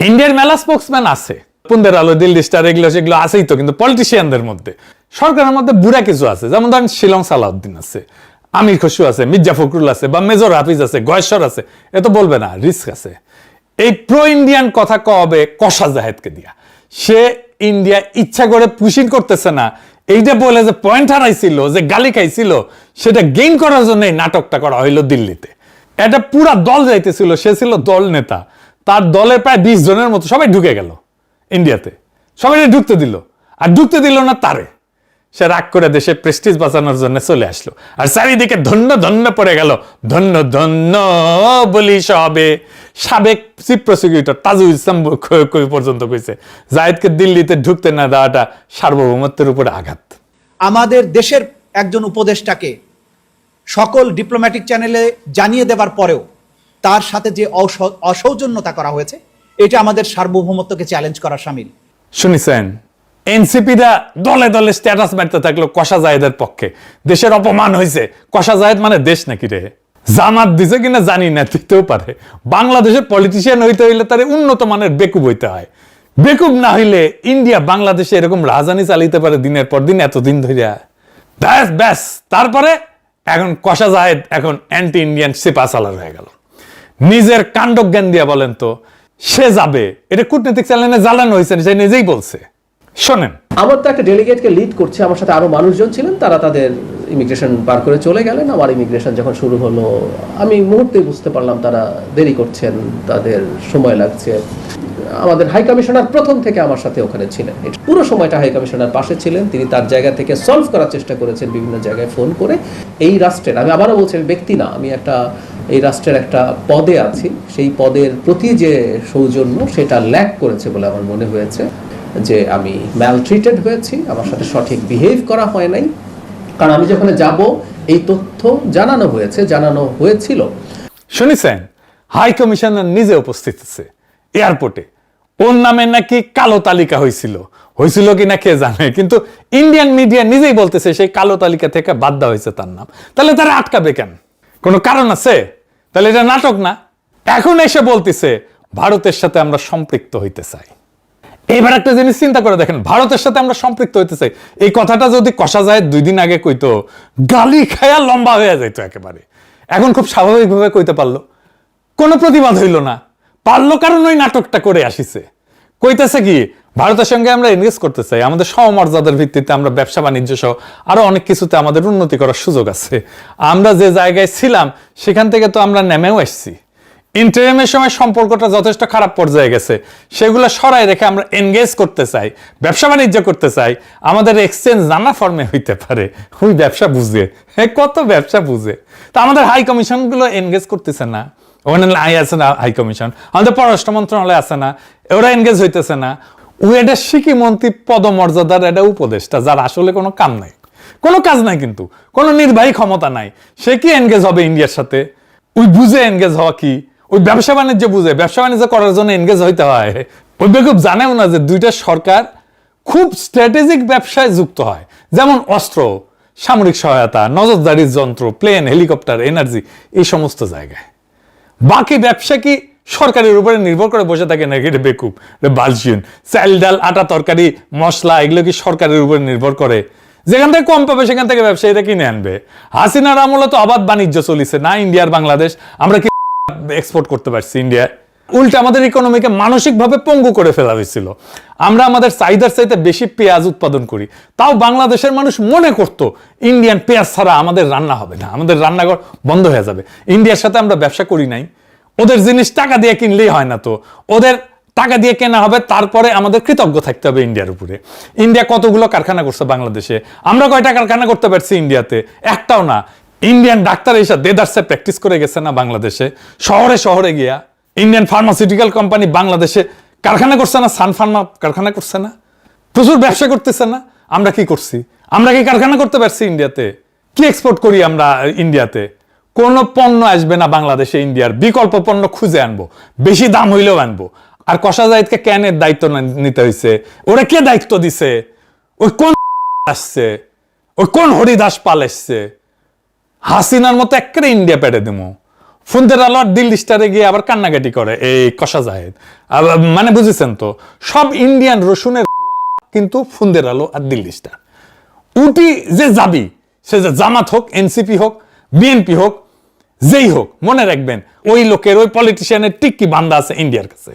ইন্ডিয়ার মেলা স্পোক্সম্যান আছে, পুন্দের আলো, দিল্লি স্টার, এগুলো সেগুলো আছেই তো, কিন্তু পলিটিশিয়ানদের মধ্যে সরকারের মধ্যে বুড়া কিছু আছে, যেমন ধরেন শিলং সালাউদ্দিন আছে, আমির খসরু আছে, মির্জা ফখরুল আছে, বা মেজর হাফিজ আছে, গয়েশ্বর আছে, এ তো বলবে না, রিস্ক আছে। এই প্রো ইন্ডিয়ান কথা কবে কষা জাহেদকে দিয়া, সে ইন্ডিয়া ইচ্ছা করে পুশিং করতেছে না, এইটা বলে যে পয়েন্ট হারাইছিল, যে গালি খাইছিল, সেটা গেইন করার জন্য এই নাটকটা করা হইলো দিল্লিতে। এটা পুরা দল যাইতেছিল, সে ছিল দল নেতা, তার দলে প্রায় 20 জনের মতো সবাই ঢুকে গেল ইন্ডিয়াতে, সবাই ঢুকতে দিল, আর ঢুকতে দিল না তারে। সে রাগ করে দেশে প্রেস্টিজ বাঁচানোর জন্য চলে আসলো, আর চারিদিকে ধন্য ধন্য পড়ে গেল, ধন্য ধন্য বলি সবে। সাবেক চিফ প্রসিকিউটর তাজুল ইসলাম পর্যন্ত কইছে জায়েদকে দিল্লিতে ঢুকতে না দেওয়াটা সার্বভৌমত্বের উপরে আঘাত। আমাদের দেশের একজন উপদেষ্টাকে সকল ডিপ্লোম্যাটিক চ্যানেলে জানিয়ে দেওয়ার পরেও তার সাথে যে অসৌজন্যতা করা হয়েছে, এটা আমাদের সার্বভৌমত্বকে চ্যালেঞ্জ করা শামিল। শুনেছেন, এনসিপিরা দলে দলে স্ট্যাটাস মারতে থাকলো কষা জায়েদের পক্ষে, দেশের অপমান হয়েছে। কষা জায়েদ মানে দেশ নাকি রে? জামাত দিছে কিনা জানি না, দিতেও পারে। বাংলাদেশের পলিটিশিয়ান হইতে হইলে তার উন্নত মানের বেকুব হইতে হয়। বেকুব না হইলে ইন্ডিয়া বাংলাদেশে এরকম রাজধানী চালিতে পারে দিনের পর দিন, এতদিন ধরিয়া। ব্যাস ব্যাস, তারপরে এখন কষা জায়েদ এখন অ্যান্টি ইন্ডিয়ান সিপা সালার হয়ে গেল। নিজের কাণ্ডজ্ঞান দিয়া বলেন তো, সে যাবে, এটা কূটনৈতিক চ্যানেলে জ্বালানো হয়েছে, সে নিজেই বলছে। শোনেন, আমার তো একটা ডেলিগেটকে লিড করছে, আমার সাথে আরো মানুষজন ছিলেন, তারা তাদের ইমিগ্রেশন পার করে চলে গেলেন। আমার ইমিগ্রেশন যখন শুরু হলো, আমি মুহূর্তে বুঝতে পারলাম তারা দেরি করছেন, তাদের সময় লাগছে। আমাদের হাই কমিশনার প্রথম থেকে আমার সাথে ওখানে ছিলেন, পুরো সময়টা হাই কমিশনার পাশে ছিলেন। তিনি তার জায়গা থেকে সলভ করার চেষ্টা করেছেন বিভিন্ন জায়গায় ফোন করে। এই রাষ্ট্রের, আমি আবারও বলছি, ব্যক্তি না, আমি এই রাষ্ট্রের একটা পদে আছি, সেই পদের প্রতি যে সৌজন্য, সেটা ল্যাক করেছে বলে আমার মনে হয়েছে। যে আমি ম্যালট্রিটেড হয়েছি, আমার সাথে সঠিক বিহেভ করা হয় নাই। কারণ আমি যখন যাব, এই তথ্য জানানো হয়েছিল। শুনেছেন, হাই কমিশনার নিজে উপস্থিত আছে এয়ারপোর্টে। ওর নামে নাকি কালো তালিকা হয়েছিল কিনা কে জানে, কিন্তু ইন্ডিয়ান মিডিয়া নিজেই বলতেছে সেই কালো তালিকা থেকে বাদ দেওয়া হয়েছে তার নাম। তাহলে তারা আটকাবে কেন? কোনো কারণ আছে? তাহলে এটা নাটক না? এখন এসে বলতেছে ভারতের সাথে আমরা সম্পৃক্ত হইতে চাই। এবার একটা জিনিস চিন্তা করে দেখেন, ভারতের সাথে আমরা সম্পৃক্ত হইতে চাই, এই কথাটা যদি কষা যায় 2 দিন আগে কইতো, গালি খায়া লম্বা হয়ে যাইত একেবারে। এখন খুব স্বাভাবিকভাবে কইতে পারলো, কোনো প্রতিবাদ হইল না। পারলো কারণ ওই নাটকটা করে আসিছে। কইতেছে কি, ভারতের সঙ্গে আমরা এনগেজ করতে চাই, আমাদের সমমর্যাদার ভিত্তিতে আমরা ব্যবসা বাণিজ্য সহ আরো অনেক কিছুতে আমাদের উন্নতি করার সুযোগ আছে। আমরা যে জায়গায় ছিলাম সেখান থেকে তো আমরা নেমেও আসছি। ইন্টারিমের সময় সম্পর্কটা যথেষ্ট খারাপ পর্যায়ে গেছে, সেগুলো সরাই রেখে আমরা এনগেজ করতে চাই, ব্যবসা বাণিজ্য করতে চাই। আমাদের এক্সচেঞ্জ নানা ফর্মে হইতে পারে, ওই ব্যবসা বুঝে, কত ব্যবসা বুঝে। তা আমাদের হাই কমিশন গুলো এনগেজ করতেছে না, ওখানে আছে না হাই কমিশন, আমাদের পররাষ্ট্র মন্ত্রণালয় আছে না, ওরা এনগেজ হইতেছে না। ওই এটা শিক্ষি মন্ত্রী পদমর্যাদার একটা উপদেষ্টা, যার আসলে কোনো কাম নাই, কোনো কাজ নাই, কিন্তু কোনো নির্বাহী ক্ষমতা নাই। সে কি এনগেজ হবে ইন্ডিয়ার সাথে? ওই বুঝে এনগেজ হওয়া কি? ওই ব্যবসা বাণিজ্য বুঝে, ব্যবসা বাণিজ্য করার জন্য এনগেজ হইতে হয়। ওই বেকুব জানেও না যে দুইটা সরকার খুব স্ট্র্যাটেজিক ব্যবসায় যুক্ত হয়, যেমন অস্ত্র, সামরিক সহায়তা, নজরদারির যন্ত্র, প্লেন, হেলিকপ্টার, এনার্জি, এই সমস্ত জায়গায়। বাকি ব্যবসা কি সরকারের উপরে নির্ভর করে বসে থাকে নাকি? এটা বেকুব, বালসিয়ন। চাল ডাল আটা তরকারি মশলা এগুলো কি সরকারের উপরে নির্ভর করে? যেখান থেকে কম পাবে সেখান থেকে ব্যবসায়ীরা কিনে আনবে। হাসিনার আমলে তো অবাধ বাণিজ্য চলিছে না ইন্ডিয়ার বাংলাদেশ, আমরা কি এক্সপোর্ট করতে পারছি ইন্ডিয়া? উল্টে আমাদের ইকোনমিকে মানসিকভাবে পঙ্গু করে ফেলা হয়েছিল। আমরা আমাদের চাহিদার চাইতে বেশি পেঁয়াজ উৎপাদন করি, তাও বাংলাদেশের মানুষ মনে করতো ইন্ডিয়ান পেঁয়াজ ছাড়া আমাদের রান্না হবে না, আমাদের রান্নাঘর বন্ধ হয়ে যাবে। ইন্ডিয়ার সাথে আমরা ব্যবসা করি নাই, ওদের জিনিস টাকা দিয়ে কিনলেই হয় না, তো ওদের টাকা দিয়ে কেনা হবে, তারপরে আমাদের কৃতজ্ঞ থাকতে হবে ইন্ডিয়ার উপরে। ইন্ডিয়া কতগুলো কারখানা করছে বাংলাদেশে, আমরা কয়টা কারখানা করতে পারছি ইন্ডিয়াতে? একটাও না। ইন্ডিয়ান ডাক্তার এসে দেদারসে প্র্যাকটিস করে গেছে না বাংলাদেশে, শহরে শহরে গিয়া। ইন্ডিয়ান ফার্মাসিউটিক্যাল কোম্পানি বাংলাদেশে কারখানা করছে না, সান ফার্মা কারখানা করছে না, প্রচুর ব্যবসা করতেছে না। আমরা কি করছি? আমরা কি কারখানা করতে পারছি ইন্ডিয়াতে? কি এক্সপোর্ট করি আমরা ইন্ডিয়াতে? কোন পণ্য আসবে না বাংলাদেশে ইন্ডিয়ার, বিকল্প পণ্য খুঁজে আনবো, বেশি দাম হইলেও আনবো। আর কষা জায়েদকে কেন দায়িত্ব নিতে হয়েছে? ওরা কে দায়িত্ব দিছে? ওই কোন আসছে? ওই কোন হরিদাস পাল এসছে? হাসিনার মতো একেবারে ইন্ডিয়া পেটে দেবো। ফুন্দের আলো আর দিল্লি স্টারে গিয়ে আবার কান্নাকাটি করে এই কষা জাহেদ। মানে বুঝেছেন তো, সব ইন্ডিয়ান রসুনের কিন্তু ফুন্দের আলো আর দিল্লি স্টার। উটি যে যাবি, সে যে জামাত হোক, এনসিপি হোক, বিএনপি হোক, যেই হোক, মনে রাখবেন ওই লোকের, ওই পলিটিশিয়ানের টিক্কি বান্ধা আছে ইন্ডিয়ার কাছে।